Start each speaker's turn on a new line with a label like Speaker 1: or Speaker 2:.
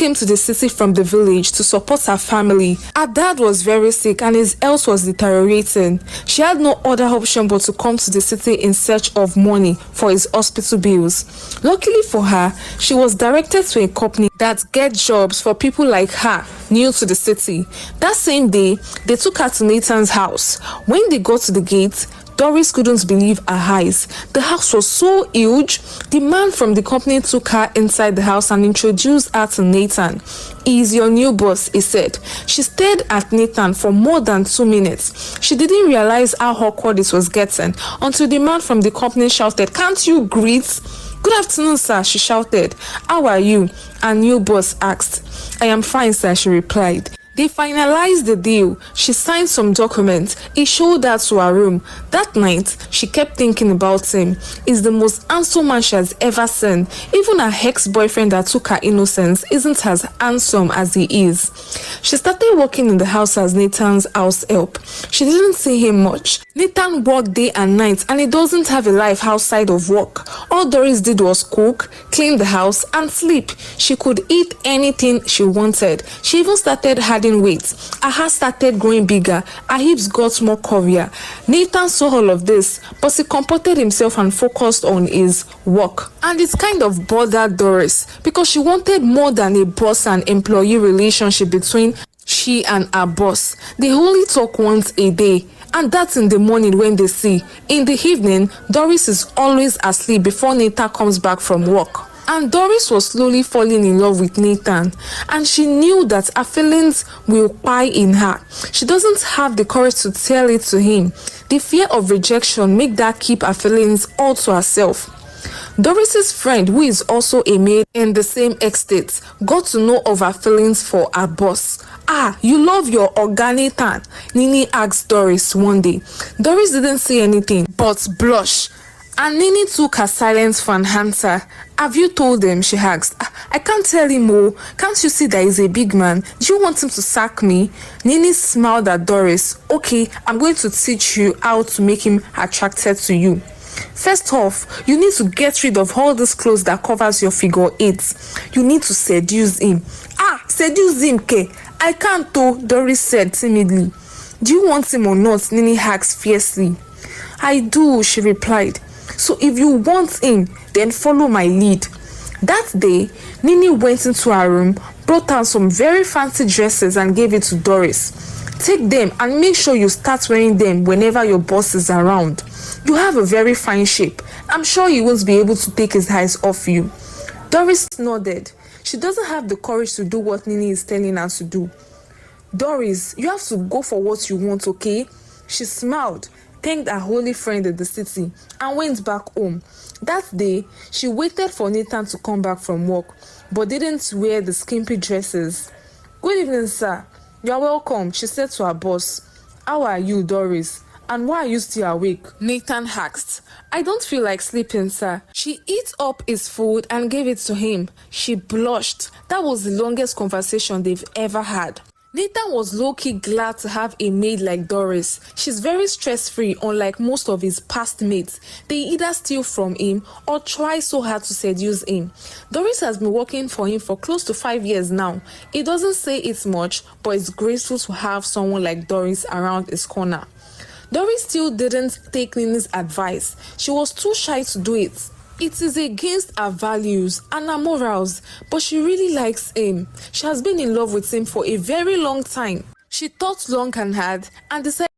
Speaker 1: came to the city from the village to support her family. Her dad was very sick and his health was deteriorating. She had no other option but to come to the city in search of money for his hospital bills. Luckily for her, she was directed to a company that gets jobs for people like her new to the city. That same day, they took her to Nathan's house. When they got to the gate, Doris couldn't believe her eyes. The house was so huge. The man from the company took her inside the house and introduced her to Nathan. "He is your new boss," he said. She stared at Nathan for more than 2 minutes. She didn't realize how awkward it was getting until the man from the company shouted, "Can't you greet?" "Good afternoon, sir," she shouted. "How are you?" Her new boss asked. "I am fine, sir," she replied. They finalized the deal. She signed some documents. He showed her to her room. That night, she kept thinking about him. He's the most handsome man she has ever seen. Even her ex-boyfriend that took her innocence isn't as handsome as he is. She started working in the house as Nathan's house help. She didn't see him much. Nathan worked day and night and he doesn't have a life outside of work. All Doris did was cook, clean the house and sleep. She could eat anything she wanted. She even started adding weight. Her heart started growing bigger. Her hips got more curvier. Nathan saw all of this, but he comported himself and focused on his work. And it kind of bothered Doris because she wanted more than a boss and employee relationship between she and her boss. They only talk once a day, and that's in the morning when they see. In the evening, Doris is always asleep before Nathan comes back from work. And Doris was slowly falling in love with Nathan, and she knew that her feelings will pie in her. She doesn't have the courage to tell it to him. The fear of rejection made her keep her feelings all to herself. Doris's friend, who is also a maid in the same estate, got to know of her feelings for her boss. "Ah, you love your Oga Nathan?" Nini asked Doris one day. Doris didn't say anything but blush, and Nini took her silence for an answer. "Have you told him?" she asked. "I can't tell him, oh. Can't you see that he's a big man? Do you want him to sack me?" Nini smiled at Doris. "Okay, I'm going to teach you how to make him attracted to you. First off, you need to get rid of all these clothes that covers your figure 8. You need to seduce him." "Ah, seduce him, K? I can't, though," Doris said timidly. "Do you want him or not?" Nini asked fiercely. "I do," she replied. "So if you want him, then follow my lead." That day, Nini went into her room, brought out some very fancy dresses and gave it to Doris. "Take them and make sure you start wearing them whenever your boss is around. You have a very fine shape. I'm sure he won't be able to take his eyes off you." Doris nodded. She doesn't have the courage to do what Nini is telling her to do. "Doris, you have to go for what you want, okay?" She smiled, thanked her holy friend in the city, and went back home. That day, she waited for Nathan to come back from work, but didn't wear the skimpy dresses. "Good evening, sir. You are welcome," she said to her boss. "How are you, Doris? And why are you still awake?" Nathan asked. "I don't feel like sleeping, sir." She ate up his food and gave it to him. She blushed. That was the longest conversation they've ever had. Nathan was low-key glad to have a maid like Doris. She's very stress-free, unlike most of his past mates. They either steal from him or try so hard to seduce him. Doris has been working for him for close to 5 years now. He doesn't say it's much, but it's graceful to have someone like Doris around his corner. Doris still didn't take Nini's advice. She was too shy to do it. It is against her values and her morals, but she really likes him. She has been in love with him for a very long time. She thought long and hard and decided